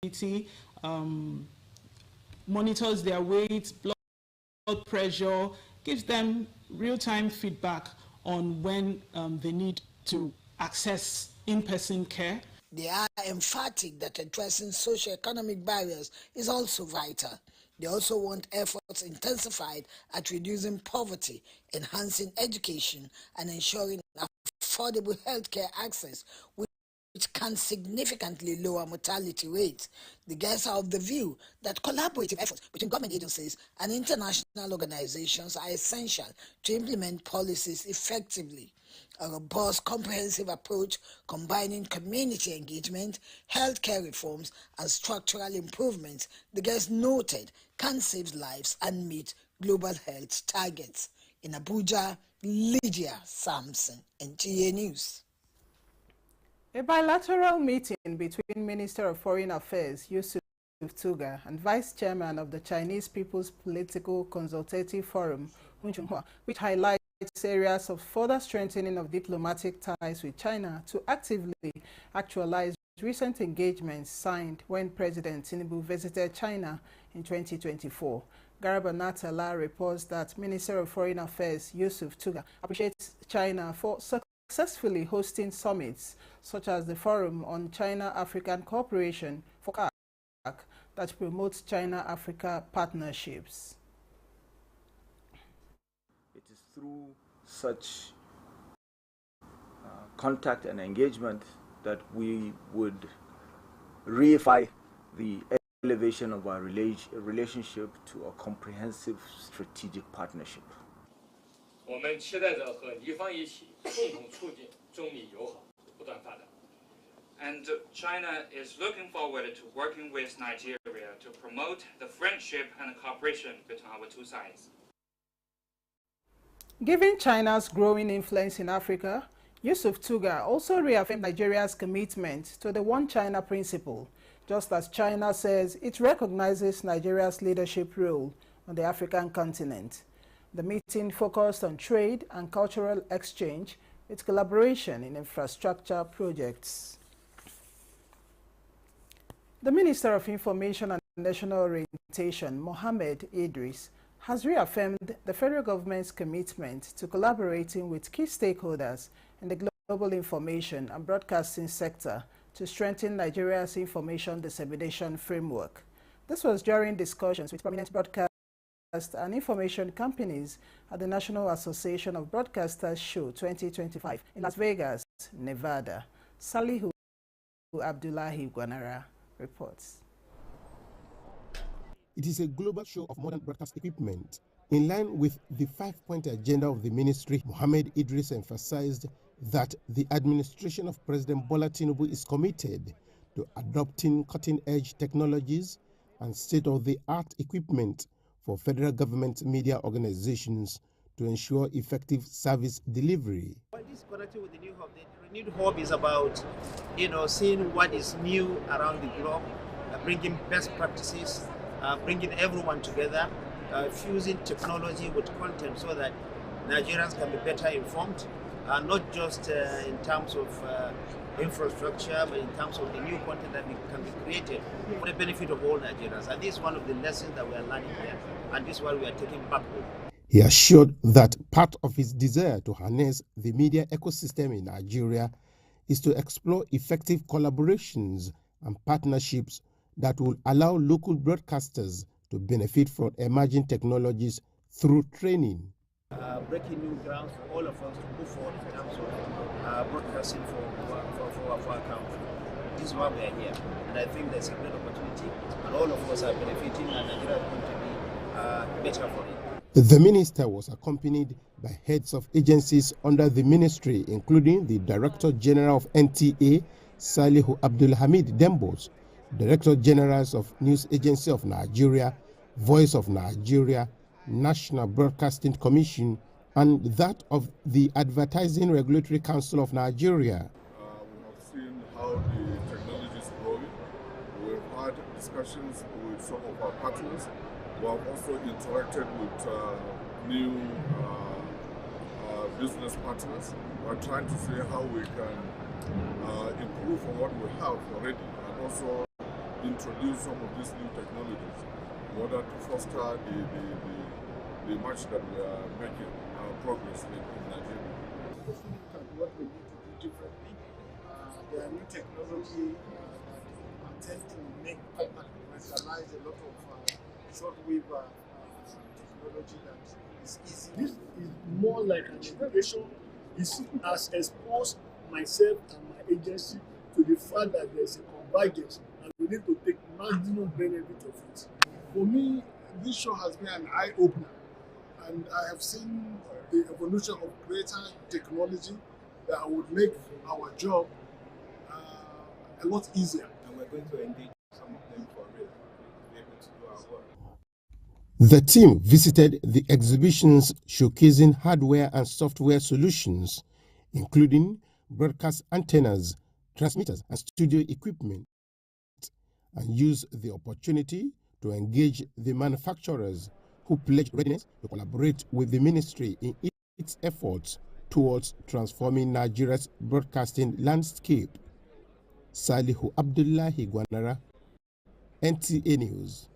community, monitors their weight, blood pressure, gives them real-time feedback on when they need to access in-person care. They are emphatic that addressing socio-economic barriers is also vital. They also want efforts intensified at reducing poverty, enhancing education, and ensuring affordable healthcare access, which can significantly lower mortality rates. The guests are of the view that collaborative efforts between government agencies and international organizations are essential to implement policies effectively. A robust, comprehensive approach combining community engagement, healthcare reforms, and structural improvements, the guests noted, can save lives and meet global health targets. In Abuja, Lydia Sampson, NTA News. A bilateral meeting between Minister of Foreign Affairs Yusuf Tuga and Vice Chairman of the Chinese People's Political Consultative Forum, which highlights areas of further strengthening of diplomatic ties with China to actively actualize recent engagements signed when President Tinubu visited China in 2024. Garba Natala reports that Minister of Foreign Affairs Yusuf Tuga appreciates China for successfully hosting summits such as the Forum on China-African Cooperation for CAC that promotes China-Africa partnerships. It is through such contact and engagement that we would reify the elevation of our relationship to a comprehensive strategic partnership. And China is looking forward to working with Nigeria to promote the friendship and cooperation between our two sides. Given China's growing influence in Africa, Yusuf Tuga also reaffirmed Nigeria's commitment to the One China principle, just as China says it recognizes Nigeria's leadership role on the African continent. The meeting focused on trade and cultural exchange with collaboration in infrastructure projects. The Minister of Information and National Orientation, Mohammed Idris, has reaffirmed the federal government's commitment to collaborating with key stakeholders in the global information and broadcasting sector to strengthen Nigeria's information dissemination framework. This was during discussions with prominent broadcast and information companies at the National Association of Broadcasters Show 2025 in Las Vegas, Nevada. Salihu Abdullahi Gwanara reports. It is a global show of modern broadcast equipment. In line with the 5-point agenda of the ministry, Mohammed Idris emphasized that the administration of President Bola Tinubu is committed to adopting cutting-edge technologies and state-of-the-art equipment for federal government media organizations to ensure effective service delivery. Well, this is connected with the new hub. The renewed hub is about, seeing what is new around the globe, bringing best practices, bringing everyone together, fusing technology with content so that Nigerians can be better informed, not just in terms of infrastructure, but in terms of the new content that can be created for the benefit of all Nigerians. And this is one of the lessons that we are learning here, and this is what we are taking back home. He assured that part of his desire to harness the media ecosystem in Nigeria is to explore effective collaborations and partnerships that will allow local broadcasters to benefit from emerging technologies through training. Breaking new grounds for all of us to move forward in terms of broadcasting for our country. This is why we are here, and I think there's a great opportunity, and all of us are benefiting, and Nigeria is going to be better for it. The minister was accompanied by heads of agencies under the ministry, including the Director General of NTA, Salihu Abdulhamid Dembos, Director Generals of News Agency of Nigeria, Voice of Nigeria, National Broadcasting Commission, and that of the Advertising Regulatory Council of Nigeria. We have seen how the technology is growing. We've had discussions with some of our partners. We have also interacted with new business partners. We're trying to see how we can improve on what we have already, and also introduce some of these new technologies in order to foster the march that we are making progress in Nigeria. If we look at what we need to do differently, there are new technology that tend to make commercialize a lot of shortwave technology that is easy. This is more like an innovation. It has exposed myself and my agency to the fact that there's a convergence and we need to take maximum benefit of it. For me, this show has been an eye-opener, and I have seen the evolution of greater technology that would make our job a lot easier. And we're going to engage some of them for real, to be able to do our work. The team visited the exhibitions showcasing hardware and software solutions, including broadcast antennas, transmitters, and studio equipment, and used the opportunity to engage the manufacturers who pledged readiness to collaborate with the ministry in its efforts towards transforming Nigeria's broadcasting landscape. Salihu Abdullahi Gwanara, NTA News.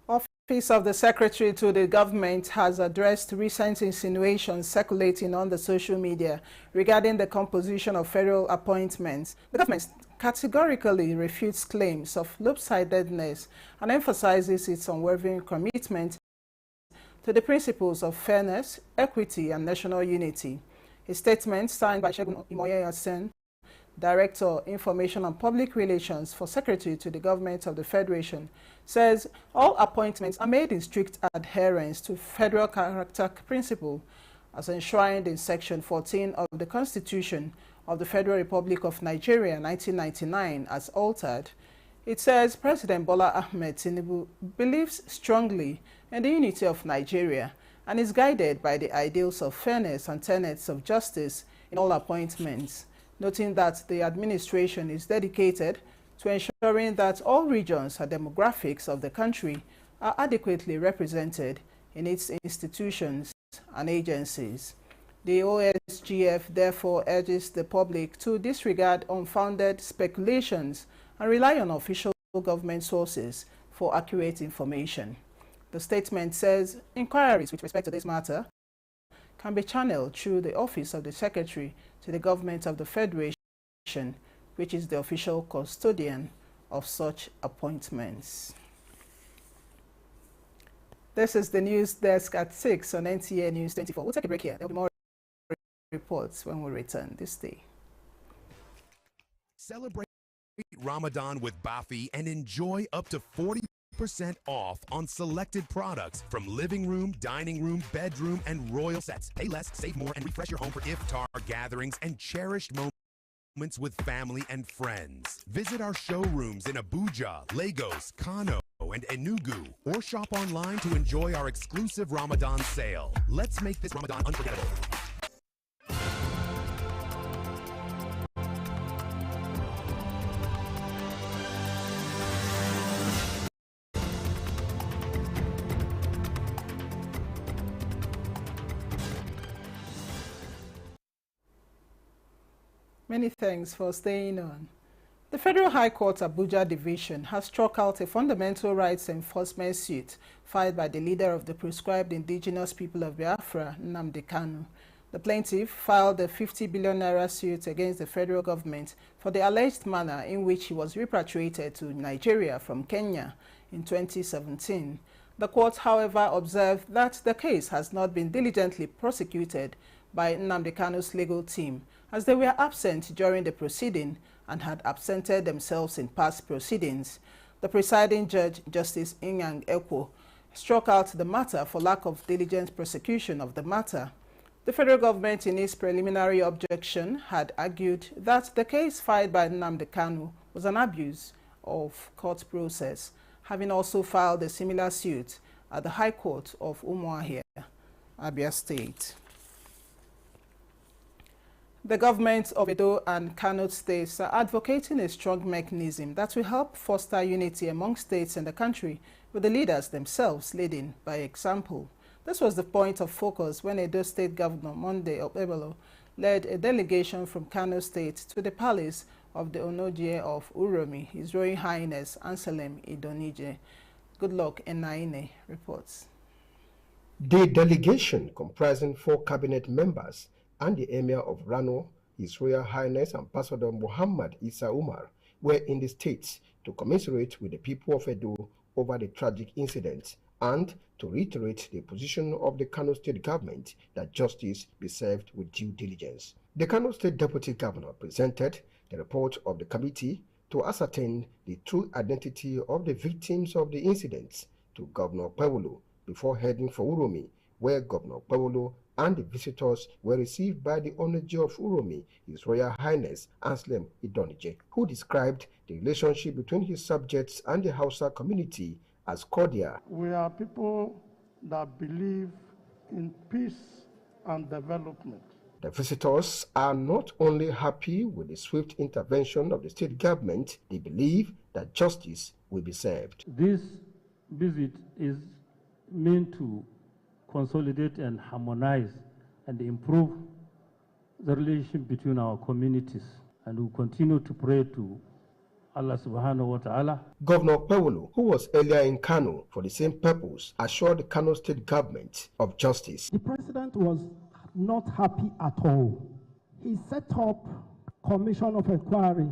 Office of the Secretary to the Government has addressed recent insinuations circulating on the social media regarding the composition of federal appointments. The government categorically refutes claims of lopsidedness and emphasizes its unwavering commitment to the principles of fairness, equity, and national unity. A statement signed by Segun Imoye-Yasen, Director, Information and Public Relations for Secretary to the Government of the Federation, says all appointments are made in strict adherence to federal character principle as enshrined in Section 14 of the Constitution of the Federal Republic of Nigeria 1999 as altered. It says President Bola Ahmed Tinubu believes strongly in the unity of Nigeria and is guided by the ideals of fairness and tenets of justice in all appointments, noting that the administration is dedicated to ensuring that all regions and demographics of the country are adequately represented in its institutions and agencies. The OSGF therefore urges the public to disregard unfounded speculations and rely on official government sources for accurate information. The statement says inquiries with respect to this matter can be channeled through the Office of the Secretary to the Government of the Federation, which is the official custodian of such appointments. This is the news desk at 6 on NTA News 24. We'll take a break here. There will be more reports when we return this day. Celebrate Ramadan with Bafi and enjoy up to 40% off on selected products from living room, dining room, bedroom, and royal sets. Pay less, save more, and refresh your home for iftar gatherings and cherished moments with family and friends. Visit our showrooms in Abuja, Lagos, Kano, and Enugu, or shop online to enjoy our exclusive Ramadan sale. Let's make this Ramadan unforgettable. Many thanks for staying on. The Federal High Court Abuja Division has struck out a fundamental rights enforcement suit filed by the leader of the proscribed indigenous people of Biafra, Nnamdi Kanu. The plaintiff filed a 50 billion naira suit against the federal government for the alleged manner in which he was repatriated to Nigeria from Kenya in 2017. The court, however, observed that the case has not been diligently prosecuted by Nnamdi Kanu's legal team, as they were absent during the proceeding and had absented themselves in past proceedings. The presiding judge, Justice Inyang Ekwo, struck out the matter for lack of diligent prosecution of the matter. The federal government, in its preliminary objection, had argued that the case filed by Nnamdi Kanu was an abuse of court process, having also filed a similar suit at the High Court of Umuahia, Abia State. The governments of Edo and Kano states are advocating a strong mechanism that will help foster unity among states in the country, with the leaders themselves leading by example. This was the point of focus when Edo State Governor Monday Okpebholo led a delegation from Kano State to the palace of the Onoje of Uromi, His Royal Highness Anselm Idonije. Goodluck Enaine reports. The delegation, comprising 4 cabinet members and the Emir of Rano, His Royal Highness Ambassador Muhammad Isa Umar, were in the States to commiserate with the people of Edo over the tragic incident and to reiterate the position of the Kano State government that justice be served with due diligence. The Kano State Deputy Governor presented the report of the committee to ascertain the true identity of the victims of the incidents to Governor Pawolo before heading for Uromi, where Governor Pawolo and the visitors were received by the Onoje of Uromi, His Royal Highness Anselm Idonije, who described the relationship between his subjects and the Hausa community as cordial. We are people that believe in peace and development. The visitors are not only happy with the swift intervention of the state government, they believe that justice will be served. This visit is meant to consolidate and harmonize and improve the relationship between our communities, and we continue to pray to Allah subhanahu wa ta'ala. Governor Pawolo, who was earlier in Kano for the same purpose, assured the Kano state government of justice. The president was not happy at all. He set up a commission of inquiry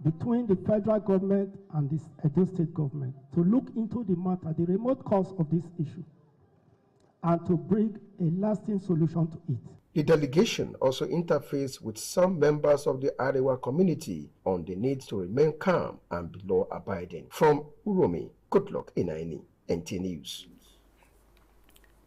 between the federal government and the Edo state government to look into the matter, the remote cause of this issue, and to bring a lasting solution to it. The delegation also interfaced with some members of the Arewa community on the need to remain calm and be law-abiding. From Uromi, Goodluck Enaine, NT News.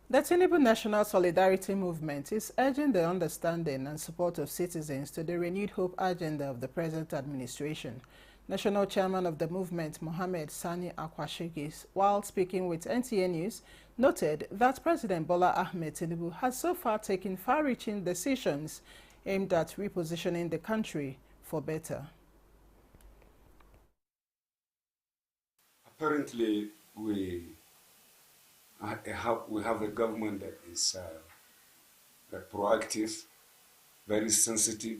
The Tinubu National Solidarity Movement is urging the understanding and support of citizens to the renewed hope agenda of the present administration. National Chairman of the movement, Mohammed Sani Akwashigis, while speaking with NTA News, noted that President Bola Ahmed Tinubu has so far taken far-reaching decisions aimed at repositioning the country for better. Apparently, we have a government that is proactive, very sensitive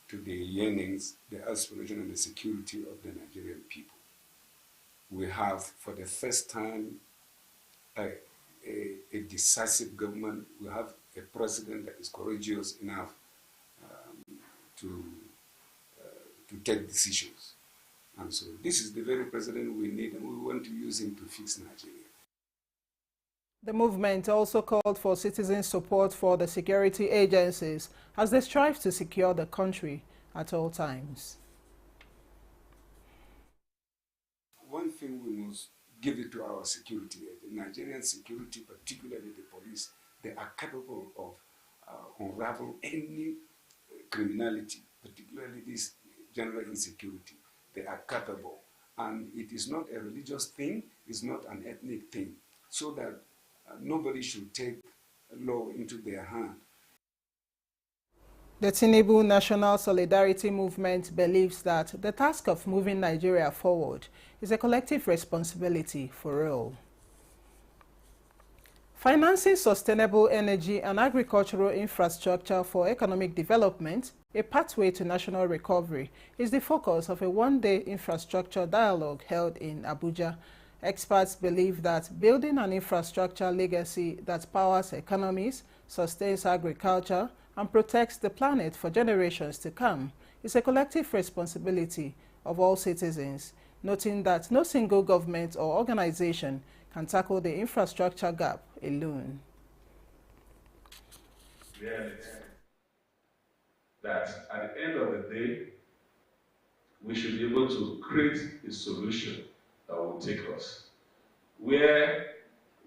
to the yearnings, the aspiration and the security of the Nigerian people. We have, for the first time, a decisive government. We have a president that is courageous enough to take decisions. And so this is the very president we need, and we want to use him to fix Nigeria. The movement also called for citizen support for the security agencies as they strive to secure the country at all times. One thing we must give it to our security, the Nigerian security, particularly the police, they are capable of unraveling any criminality, particularly this general insecurity. They are capable. And it is not a religious thing, it's not an ethnic thing, so that nobody should take law into their hand. The Tinubu National Solidarity Movement believes that the task of moving Nigeria forward is a collective responsibility for all. Financing sustainable energy and agricultural infrastructure for economic development, a pathway to national recovery, is the focus of a one-day infrastructure dialogue held in Abuja. Experts believe that building an infrastructure legacy that powers economies, sustains agriculture, and protects the planet for generations to come is a collective responsibility of all citizens, noting that no single government or organization can tackle the infrastructure gap alone. Reality that at the end of the day, we should be able to create a solution that will take us where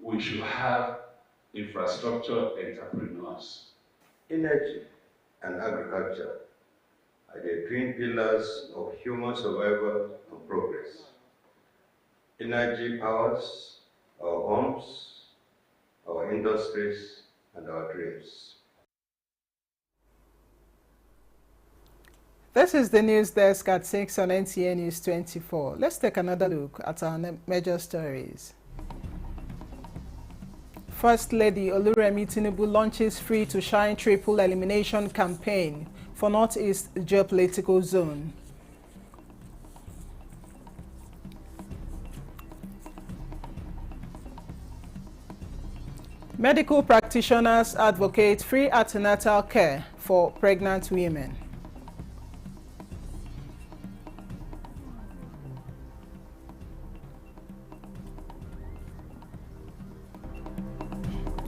we should have infrastructure entrepreneurs. Energy and agriculture are the twin pillars of human survival and progress. Energy powers our homes, our industries, and our dreams. This is the news desk at 6 on NTA News 24. Let's take another look at our major stories. First Lady Oluremi Tinubu launches Free to Shine triple elimination campaign for Northeast Geopolitical Zone. Medical practitioners advocate free antenatal care for pregnant women.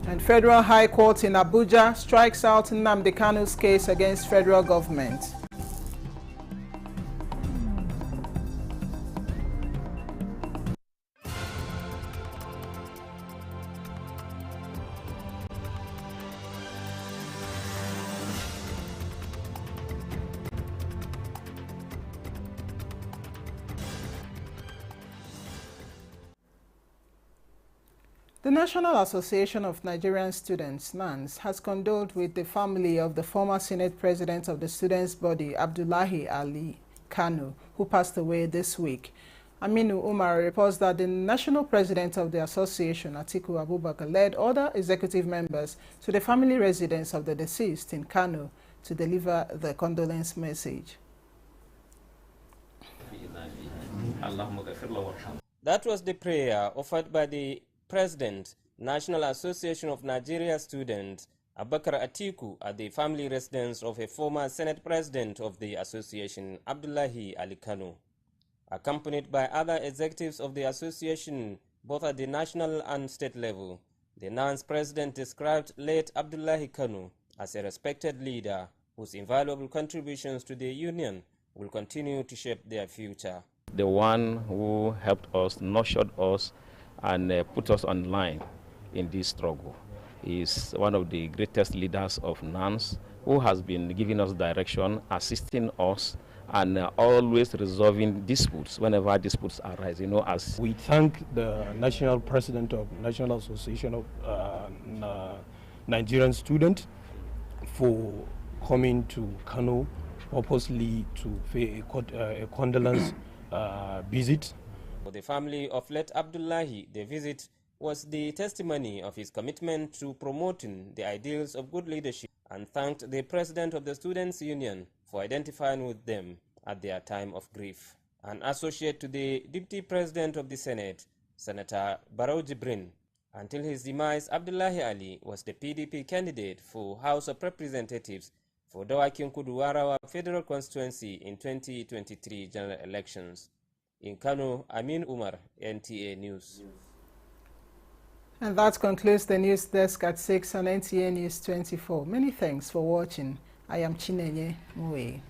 And Federal High Court in Abuja strikes out Nnamdi Kanu's case against federal government. The National Association of Nigerian Students, NANS, has condoled with the family of the former Senate President of the students' body, Abdullahi Ali Kanu, who passed away this week. Aminu Umar reports that the national president of the association, Atiku Abubakar, led other executive members to the family residence of the deceased in Kanu to deliver the condolence message. That was the prayer offered by the President, National Association of Nigeria Students, Abubakar Atiku, at the family residence of a former Senate President of the association, Abdullahi Ali Kanu. Accompanied by other executives of the association, both at the national and state level, the NANS President described late Abdullahi Kanu as a respected leader whose invaluable contributions to the union will continue to shape their future. The one who helped us, nurtured us, and put us on line in this struggle. He is one of the greatest leaders of NANS, who has been giving us direction, assisting us, and always resolving disputes whenever disputes arise. You know, as we thank the national president of National Association of Nigerian Students for coming to Kano purposely to pay a condolence visit. For the family of late Abdullahi, the visit was the testimony of his commitment to promoting the ideals of good leadership, and thanked the president of the Students' Union for identifying with them at their time of grief. An associate to the Deputy President of the Senate, Senator Barrow Jibrin, until his demise, Abdullahi Ali was the PDP candidate for House of Representatives for Dawakin Kudu-Warawa Federal Constituency in 2023 general elections. In Kano, Amin Umar, NTA News. And that concludes the news desk at 6 on NTA News 24. Many thanks for watching. I am Chinenye Mwe.